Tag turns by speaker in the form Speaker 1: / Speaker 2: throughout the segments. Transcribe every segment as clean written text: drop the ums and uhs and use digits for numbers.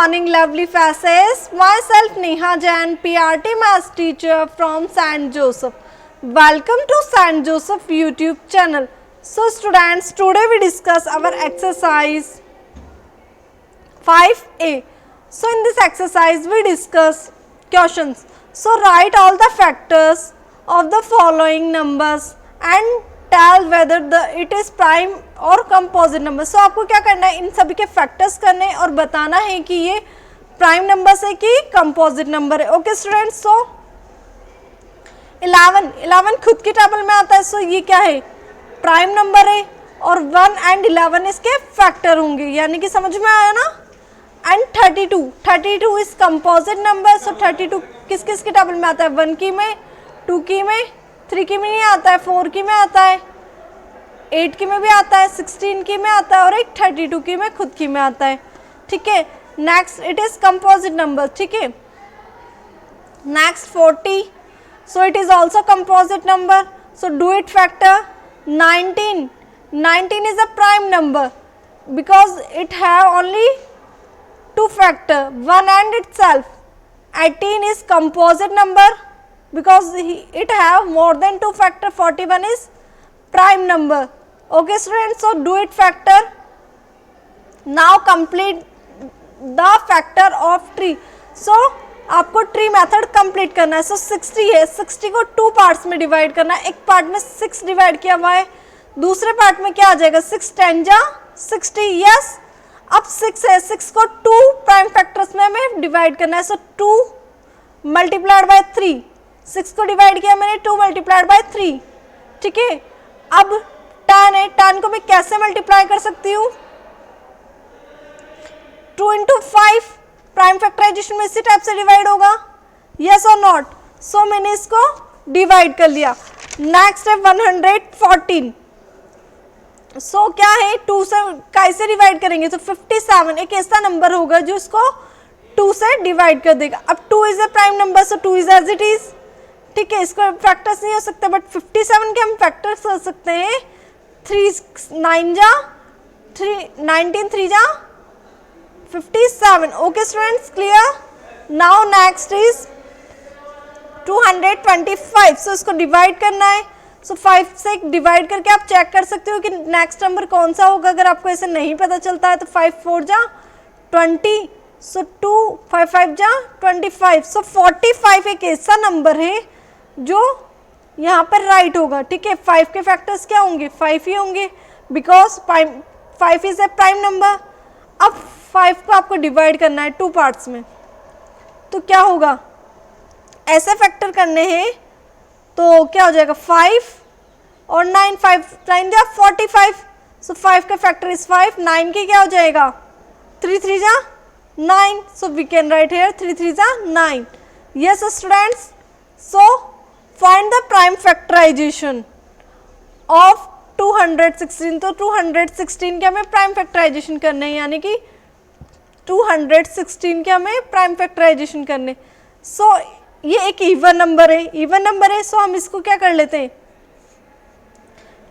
Speaker 1: morning, lovely faces. Myself Neha Jain, PRT Maths teacher from St. Joseph. Welcome to St. Joseph YouTube channel. So students, today we discuss our exercise 5A. So in this exercise we discuss questions. So write all the factors of the following numbers and tell whether it is prime और composite number. सो आपको क्या करना है, इन सभी के factors करने और बताना है कि ये प्राइम नंबर है कि कंपोजिट नंबर है. ओके स्टूडेंट्स, सो 11 खुद की टेबल में आता है. सो ये क्या है, प्राइम नंबर है और 1 एंड 11 इसके फैक्टर होंगे, यानी कि समझ में आया ना. And 32 is composite number. So 32 किस किस की टेबल में आता है, 1 की में, 2 की में, 3 की में नहीं आता है, 4 की में आता है, 8 की में भी आता है, 16 की में आता है और एक 32 की में खुद की में आता है. ठीक है, next it is composite number. ठीक है, next 40. So it is also composite number. So do it factor. 19 is a prime number because it have only 2 factor, 1 and itself. 18 is composite number because it have more than 2 factor. 41 is prime number. Okay students, so do it factor. Now complete the factor of tree. So आपको tree method complete करना है. सो 60 है, 60 को 2 parts में divide करना है. एक part में 6 डिवाइड किया हुआ है, दूसरे पार्ट में क्या आ जाएगा, 6 10 जा 60. यस, अब 6 है, 6 को 2 प्राइम फैक्टर्स में हमें डिवाइड करना है. सो 2 मल्टीप्लाइड बाय 3, 6 को डिवाइड किया मैंने, 2 मल्टीप्लाइड बाय 3. ठीक है, अब 10 है, 10 को मैं कैसे मल्टीप्लाई कर सकती हूँ, 2 into 5. प्राइम फैक्टराइजेशन में इसी टाइप से डिवाइड होगा, यस और नॉट. सो मैंने इसको डिवाइड कर लिया. नेक्स्ट है 114. सो क्या है, 2 से कैसे डिवाइड करेंगे, तो 57 एक ऐसा नंबर होगा जो इसको 2 से डिवाइड कर देगा. अब 2 is a prime number, so 2 is as it is. ठीक है, इसको फैक्टर्स नहीं हो सकते, बट 57 के हम फैक्टर्स कर सकते हैं. 3 9 जा 3 19 3 जा 57. Okay students, clear. Now next is 225. सो इसको डिवाइड करना है. सो 5 से डिवाइड करके आप चेक कर सकते हो कि नेक्स्ट नंबर कौन सा होगा. अगर आपको ऐसे नहीं पता चलता है तो 5 4 जा 20. सो 2 5 5 जा 25. सो 45 एक ऐसा नंबर है जो यहाँ पर राइट होगा. ठीक है, 5 के फैक्टर्स क्या होंगे, 5 ही होंगे because 5 is a prime number. अब 5 को आपको डिवाइड करना है 2 पार्ट्स में, तो क्या होगा, ऐसे फैक्टर करने हैं तो क्या हो जाएगा, 5 और 9 5 9 जा 45. सो 5 का फैक्टर इज 5. 9 की क्या हो जाएगा, 3 3 जा 9. So we can write here 3 3 जा 9. Yes students, so find the prime factorization of 216. तो 216 के हमें प्राइम फैक्टराइजेशन करने हैं, यानी कि 216 के हमें प्राइम फैक्टराइजेशन करने. सो ये एक इवन नंबर है, सो हम इसको क्या कर लेते हैं,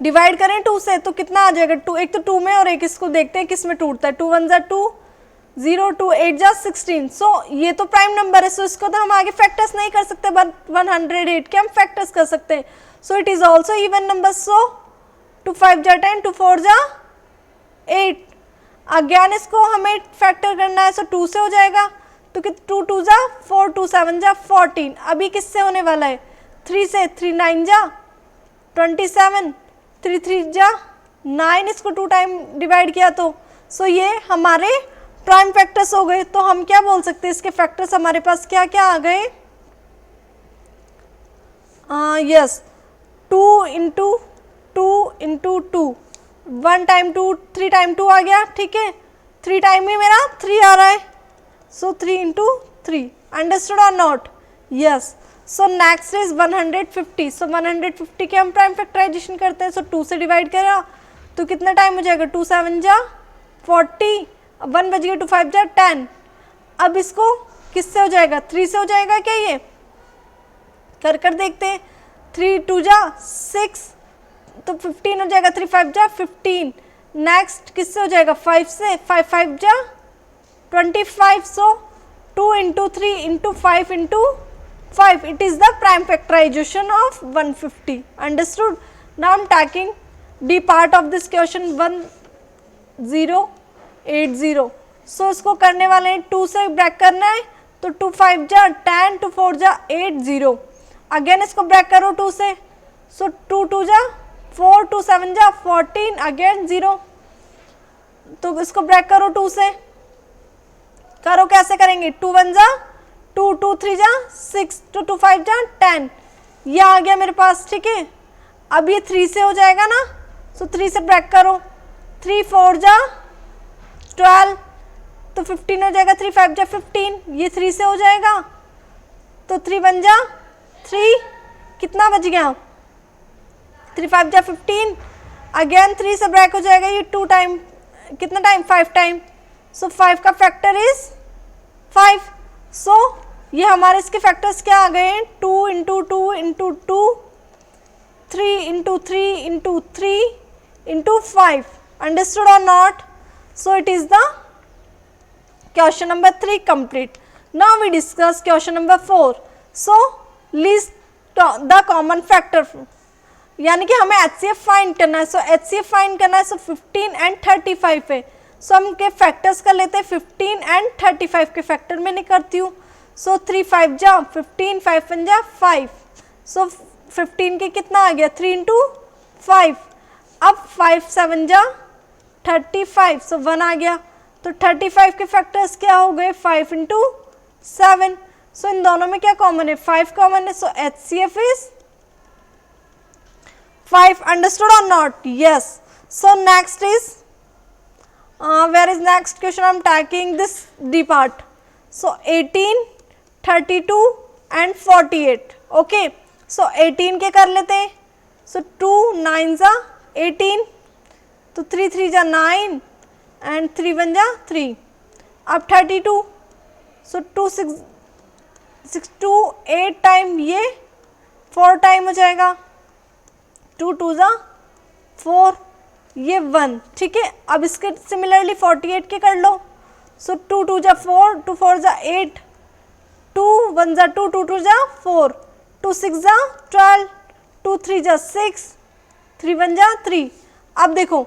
Speaker 1: डिवाइड करें 2 से तो कितना आ जाएगा, 2 एक तो 2 में और एक इसको देखते हैं किस में टूटता है. 2 1 जा 2 0 2 8 जा 16. सो ये तो प्राइम नंबर है, सो इसको तो हम आगे फैक्टर्स नहीं कर सकते, बट 108 के हम फैक्टर्स कर सकते हैं. So it is also even number. So 2 5 जा 10 2 4 जा 8. अगेन इसको हमें फैक्टर करना है, सो 2 से हो जाएगा, तो कि 2 2 जा 4 2 7 जा 14. अभी किससे होने वाला है, 3 से. 3 9 जा 27, 3 3 जा 9. इसको 2 टाइम डिवाइड किया तो सो ये हमारे प्राइम फैक्टर्स हो गए. तो हम क्या बोल सकते हैं, इसके फैक्टर्स हमारे पास क्या क्या आ गए, यस 2 इंटू 2 1 टाइम 2 3 टाइम 2 आ गया. ठीक है, 3 टाइम ही मेरा 3 आ रहा है. सो 3 into 3. Understood or not, yes. So next is 150. सो 150 के हम प्राइम फैक्टराइजेशन करते हैं. सो 2 से डिवाइड करा तो कितना टाइम हो जाएगा, 2 7 जा 40. 1 बज गया, 2 5 जा 10. अब इसको किससे हो जाएगा, 3 से हो जाएगा क्या, ये कर देखते हैं. 3 2 जा 6 तो 15 हो जाएगा, 3 5 जा 15. नेक्स्ट किससे हो जाएगा, 5 से, 5 5 जा 25, so 2 into 3 into 5 into 5, it is the prime factorization of 150. Understood? Now I am taking D part of this question 1080. So इसको करने वाले हैं 2 से ब्रेक करना है, तो 2 5 जा 10, 2 4 जा 80. अगेन इसको ब्रेक करो 2 से, सो 2 2 जा 4, 2 7 जा 14, अगेन 0. तो इसको ब्रेक करो 2 से, करो कैसे करेंगे, 2 1 जा 2, 2 3 जा 6, 2 2 5 जा 10, ये आ गया मेरे पास. ठीक है, अब ये 3 से हो जाएगा ना, सो 3 से ब्रेक करो, 3 4 जा 12, तो 15 हो जाएगा, 3 5 जा 15, ये 3 से हो जाएगा, तो 3 1 जा 3, कितना बच गया, 3 5 जा 15, अगेन 3 से ब्रेक हो जाएगा, ये 2 टाइम, कितना टाइम, 5 टाइम, सो 5 का फैक्टर इज 5. सो ये हमारे इसके फैक्टर्स क्या आ गए हैं, 2 into 2 into 2, 3 into 3 into 3 into 5. Understood or not? So it is the question number 3 complete. Now we discuss question number 4. So list the common factor, यानी कि हमें HCF फाइंड करना है. सो HCF फाइंड करना है, सो 15 एंड 35 है. सो हम के फैक्टर्स कर लेते हैं, 15 एंड 35 के फैक्टर में नहीं करती हूँ. सो 3 5 जा 15, 5 1 जा 5, सो 15 के कितना आ गया, 3 इंटू 5. अब 5 7 जा 35, सो 1 आ गया, तो 35 के फैक्टर्स क्या हो गए, 5 इंटू 7. सो इन दोनों में क्या कॉमन है, 5 कॉमन है, सो HCF is 5. Understood or not? Yes. So next is where is next question? I am taking this D part. So 18, 32 and 48. Okay. So 18 के कर लेते हैं. So 2 9 जा 18, तो 3 3 जा 9 and 3 1 जा 3. अब 32, so 2 6 6 2 8 टाइम, ये 4 टाइम हो जाएगा, 2 2 जा 4, ये 1. ठीक है, अब इसके सिमिलरली 48 के कर लो. सो 2 2 जा 4, 2 4 जा 8, 2 1 जा 2, 2 2 जा 4, 2 6 जा 12, 2 3 जा 6, 3 1 जा 3. अब देखो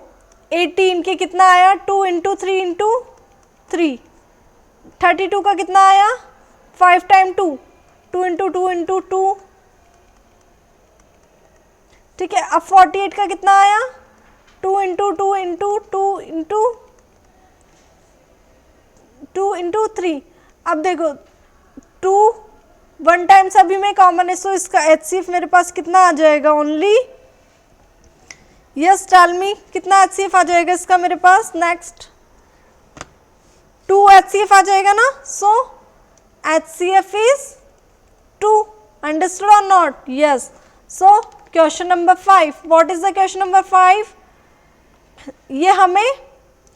Speaker 1: 18 के कितना आया, 2 इंटू 3 इंटू 3. 32 का कितना आया, 5 टाइम 2, 2 इंटू 2 इंटू 2. ठीक है, अब 48 का कितना आया, 2 इंटू 2 इंटू 2 इंटू 2 इंटू 3. अब देखो 2 1 टाइम सभी में कॉमन है, सो इसका HCF मेरे पास कितना आ जाएगा, ओनली, यस टेल मी, कितना HCF आ जाएगा इसका मेरे पास, नेक्स्ट 2 HCF आ जाएगा ना. सो HCF is 2. Understood or not? Yes. So question number 5. What is the question number 5? ये हमें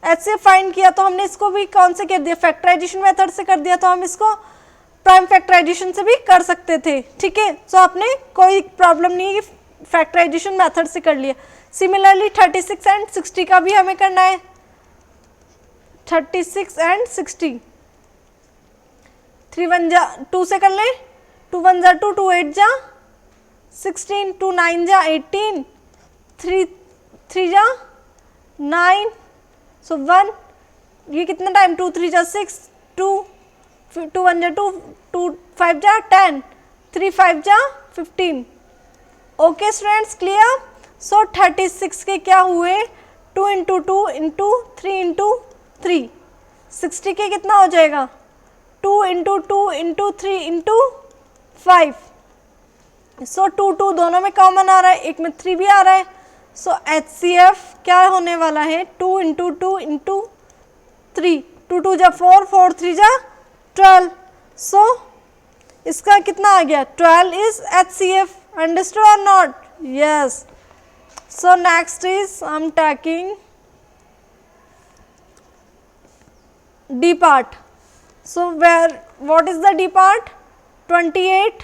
Speaker 1: HCF फाइंड किया, तो हमने इसको भी कौन से कर दिया, फैक्टराइजेशन मेथड से कर दिया, तो हम इसको प्राइम फैक्टराइजेशन से भी कर सकते थे. ठीक है, सो आपने कोई प्रॉब्लम नहीं है, फैक्टराइजेशन मेथड से कर लिया. सिमिलरली 36 एंड 60 का भी हमें करना है, 36 एंड 60. 3 1 जा 2 से कर लें, 2 1 जा 2, 2 8 जा 16, 2 9 जा 18, 3 3 जा 9, सो 1, ये कितना टाइम, 2 3 जा 6, 2 2 1 जा 2, 2 5 जा 10, 3 5 जा 15. Okay students, clear? सो 36 के क्या हुए, 2 इंटू 2 इंटू 3 इंटू 3. 60 के कितना हो जाएगा, 2 इंटू 2 इंटू 3 इंटू 5. सो 2 2 दोनों में कॉमन आ रहा है, एक में 3 भी आ रहा है. सो HCF क्या होने वाला है, 2 इंटू 2 इंटू 3, 2 2 जा 4, 4 3 जा 12. सो इसका कितना आ गया, 12 is HCF. Understood or not? Yes. So next is I am taking D part. So what is the D part? 28,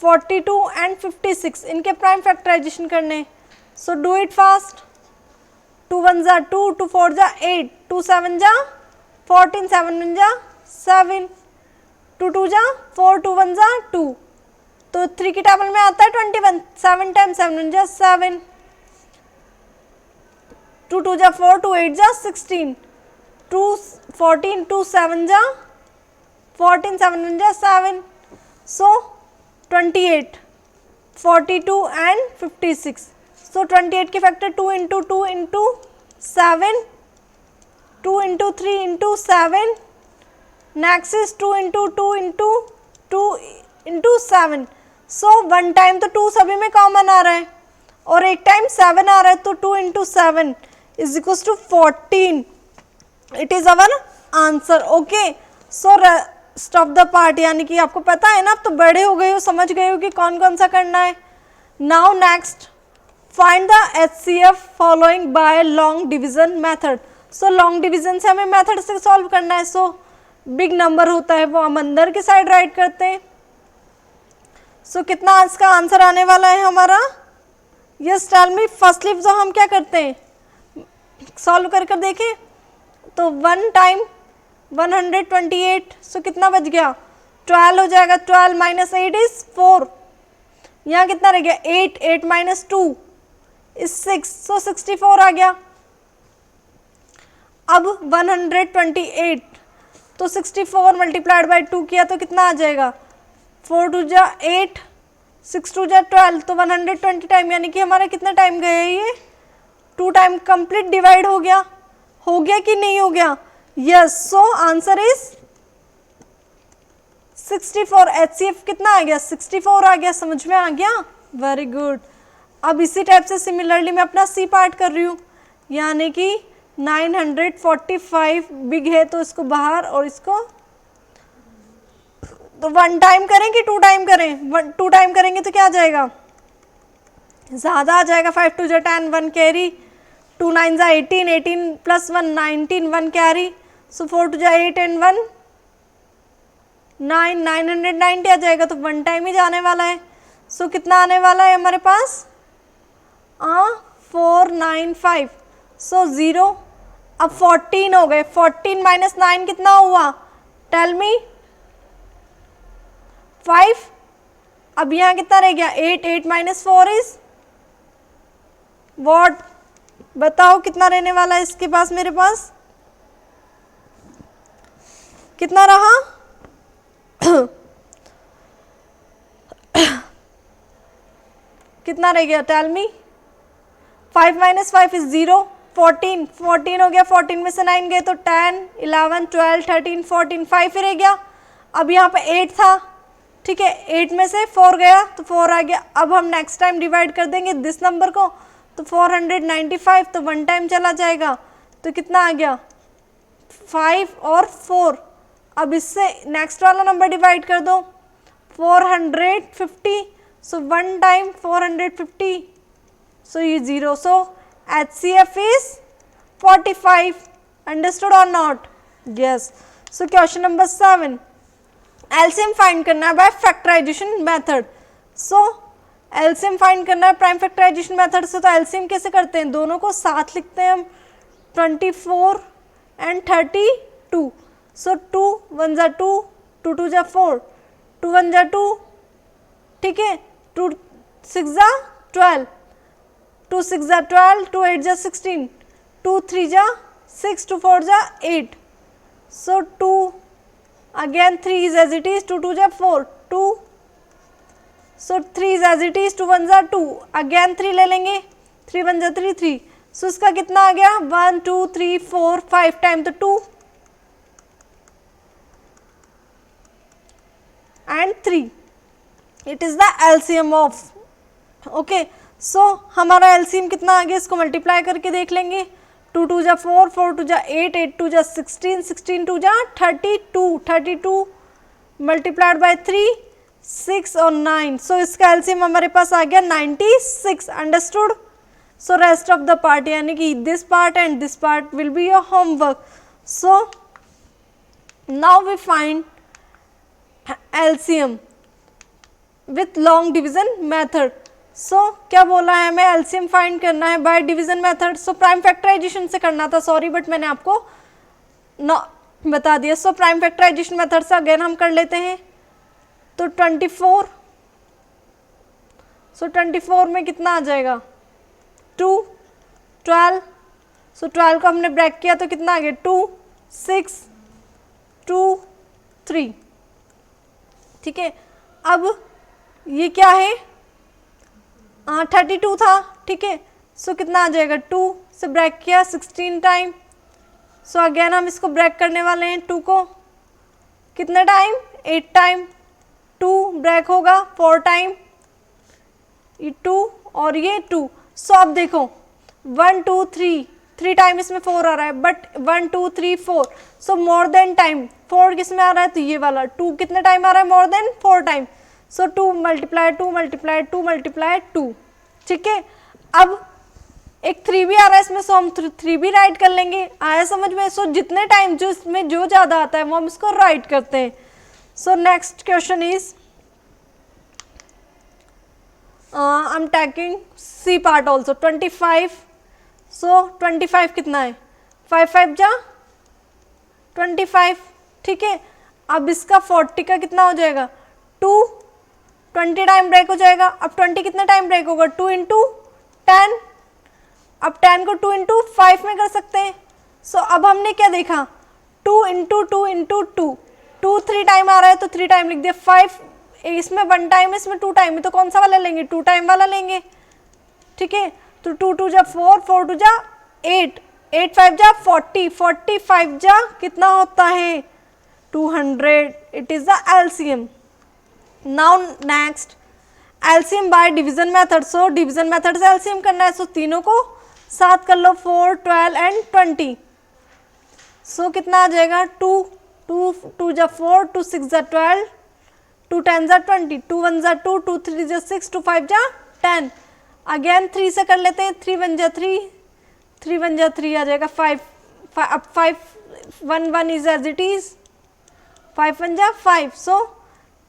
Speaker 1: 42 and 56. इनके प्राइम फैक्टराइजेशन करने. So do it fast. 2 1 जा 2, 2 4 जा 8, 2 7 जा 14 7 1 जा 7, 2 2 जा 4, 2 1 जा 2, तो 3 की टेबल में आता है 21, 7 टाइम्स 7 1 जा 7, 2 2 जा 4, 2 8 जा 16, 2 14, 2 7 जा 14, 7 1 जा 7, so 28, 42 and 56, so 28 की factor 2 into 2 into 7, 2 into 3 into 7, next is 2 into 2 into 2 into 7, so 1 time तो 2 सभी में कॉमन आ रहा है और एक टाइम 7 आ रहा है, तो 2 into 7 is equal to 14, it is our answer. Okay, so rest of the part, यानी कि आपको पता है ना, आप तो बड़े हो गए हो, समझ गए हो कि कौन कौन सा करना है। Now next, find the HCF following bye long division method. So long division से हमें मेथड से सॉल्व करना है, सो बिग नंबर होता है वो हम अंदर की साइड राइट करते हैं। सो कितना इसका आंसर आने वाला है हमारा, यस टेल मी। फर्स्ट लिफ जो हम क्या करते हैं, सॉल्व कर कर देखें, तो 1 टाइम 128, सो कितना बच गया 12 हो जाएगा, 12 माइनस 8 इज 4, यहाँ कितना रह गया 8, 8 माइनस 2 इज 6, सो 64 आ गया। अब 128, तो 64 मल्टीप्लाइड बाई 2 किया तो कितना आ जाएगा, 4 2 जा 8, 6 2 जा 12, तो 120 टाइम, यानी कि हमारा कितना टाइम गया है, ये 2 टाइम कंप्लीट डिवाइड हो गया कि नहीं हो गया, yes. So answer is 64, HCF कितना आ गया 64 आ गया, समझ में आ गया, वेरी गुड। अब इसी टाइप से सिमिलरली मैं अपना सी पार्ट कर रही हूँ, यानी कि 945 बिग है तो इसको बाहर और इसको, तो 1 टाइम करें कि 2 टाइम करें, 2 टाइम करेंगे तो क्या आ जाएगा, ज़्यादा आ जाएगा, 5 2 जा 10, 1 कैरी, 2 9 जा 18, 18 प्लस 1 19, 1 कैरी, सो 4 2 जा 8 एंड 1 9, 990 आ जाएगा, तो 1 टाइम ही जाने वाला है। सो कितना आने वाला है हमारे पास, 495, सो 0। अब 14 हो गए, 14 माइनस 9 कितना हुआ, टेल मी 5, अब यहाँ कितना रह गया 8, 8 माइनस 4 इज व्हाट, बताओ कितना रहने वाला है इसके पास, मेरे पास कितना रहा कितना रह गया, टेल मी, 5 माइनस 5 इज 0, 14, 14 हो गया, 14 में से 9 गए तो 10, 11, 12, 13, 14, 5 ही रह गया। अब यहाँ पे 8 था, ठीक है, 8 में से 4 गया तो 4 आ गया। अब हम नेक्स्ट टाइम डिवाइड कर देंगे दिस नंबर को, तो 495, तो 1 टाइम चला जाएगा, तो कितना आ गया 5 और 4। अब इससे नेक्स्ट वाला नंबर डिवाइड कर दो, 450, सो 1 टाइम 450, सो ये 0, सो HCF is 45, understood or not, yes. So question number 7, LCM find करना है by factorization method. So LCM find करना है प्राइम फैक्टराइजेशन मेथड से, तो एलसीएम कैसे करते हैं, दोनों को साथ लिखते हैं हम, 24 एंड 32, सो 2 1 जा 2, 2 2 जा 4, 2 1 जा 2, ठीक है, 2 6 जा 12, 2 6 जा 12, 2 8 जा 16, 2 3 जा 6, 2 4 जा 8, so 2 again 3 is as it is, 2 2 जा 4, 2, so 3 is as it is, 2 1 जा 2, again 3 ले लेंगे, 3 1 जा 3 3, so इसका कितना आ गया 1 2 3 4 5 टाइम तो 2 and 3, it is the LCM of, okay, so हमारा LCM कितना आ गया, इसको मल्टीप्लाई करके देख लेंगे, 2 2 जा 4, 4 2 जा 8, 8 2 जा 16, 16 2 जा 32, 32 मल्टीप्लाइड बाय 3, 6 और 9, सो इसका एलसीएम हमारे पास आ गया 96, understood. So rest of the part, यानी कि this part and this part will be your homework. So now we find LCM with long division method. So क्या बोला है, हमें एलसीएम फाइंड करना है by division method. So prime factorization से करना था, सॉरी, बट मैंने आपको बता दिया। सो प्राइम फैक्टराइजेशन मेथड से अगेन हम कर लेते हैं। तो 24, सो 24 में कितना आ जाएगा 2, 12, सो 12 को हमने ब्रेक किया तो कितना आ गया 2, 6, 2, 3। ठीक है, अब ये क्या है 32 था। ठीक है, सो कितना आ जाएगा 2 से ब्रेक किया 16 टाइम। सो अगेन हम इसको ब्रेक करने वाले हैं 2 को, कितने टाइम 8 टाइम। 2 ब्रेक होगा 4 टाइम, ये 2 और ये 2। सो अब देखो 1 2 3 टाइम इसमें 4 आ रहा है, but 1 2 3 4, so more than time 4 किस में आ रहा है, तो ये वाला 2 कितने टाइम आ रहा है, मोर देन 4 टाइम। सो 2 मल्टीप्लाई 2 मल्टीप्लाई 2 मल्टीप्लाई 2। ठीक है, अब एक 3 भी आ रहा है इसमें, सो हम 3 भी राइट कर लेंगे। आया समझ में। सो जितने टाइम जो इसमें जो ज़्यादा आता है वो हम इसको राइट करते हैं। So next question is I am taking C part also 25। सो 25 कितना है 5 5 जा 25। ठीक है, अब इसका 40 का कितना हो जाएगा 2, 20 टाइम ब्रेक हो जाएगा। अब 20 कितने टाइम ब्रेक होगा 2 इंटू 10। अब 10 को 2 इंटू 5 में कर सकते हैं। सो अब हमने क्या देखा 2 इंटू 2 इंटू 2, 2 3 टाइम आ रहा है तो 3 टाइम लिख दिया। 5 इसमें 1 टाइम, इसमें 2 टाइम है, तो कौन सा वाला लेंगे 2 टाइम वाला लेंगे। ठीक है, तो 2 2 जा 4, 4 2 जा 8, 8 5 जा 40, 45 जा कितना होता है 200। It is the LCM. Now next LCM bye division method. So division method से एलसीएम करना है। सो तीनों को साथ कर लो 4 12 एंड 20। सो कितना आ जाएगा 2 2 2 जा 4, 2 6 जा 12, 2 10 जा 20, 2 1 जा 2, 2 3 जा 6, 2 5 जा 10। अगेन 3 से कर लेते हैं। 3 1 जा 3, 3 1 जा 3 आ जाएगा 5। अब 5 1 1 इज एज इट इज, 5 1 जा 5। सो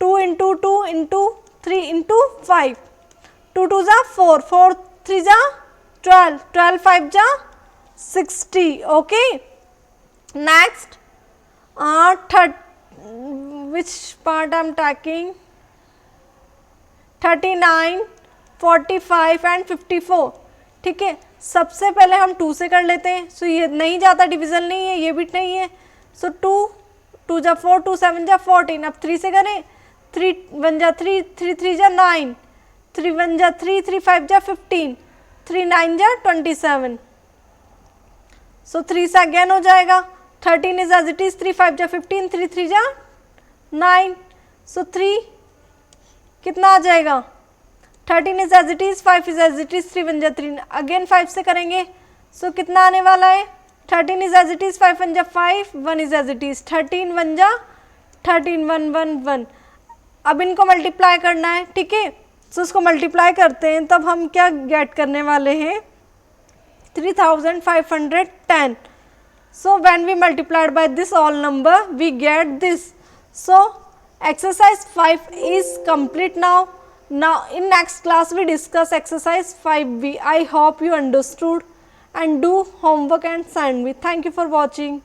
Speaker 1: 2 इंटू 2 इंटू 3 इंटू 5, 2 2 जा 4, 4 3 जा 12, 12 5 जा 60। Okay, next which part I'm taking 39 45 and 54। ठीक है, सबसे पहले हम 2 से कर लेते हैं। सो ये नहीं जाता, डिवीजन नहीं है, ये भी नहीं है। सो 2 2 जा 4, 2 7 जा 14। अब 3 से करें, 3 1 जा 3, 3 3 जा 9, 3 1 जा 3, 3 5 जा 15, 3 9 जा 27। सो 3 से अगेन हो जाएगा 13 इज एज इट इज, 3 5 जा 15, 3 3 जा 9। सो 3 कितना आ जाएगा 13 is as it is, 5 is as it is, 3 1 जा 3। अगेन 5 से करेंगे। सो कितना आने वाला है 13 इज एज इट इज, 5 1 जा 5, 1 इज एज इट इज, 13 1 जा 13, 1 1 1। अब इनको मल्टीप्लाई करना है। ठीक है, सो उसको मल्टीप्लाई करते हैं, तब हम क्या गेट करने वाले हैं 3510। So when we multiplied by this all number, we get this. So exercise 5 is complete now. Now in next class we discuss exercise 5b. I hope you understood and do homework and send me. Thank you for watching.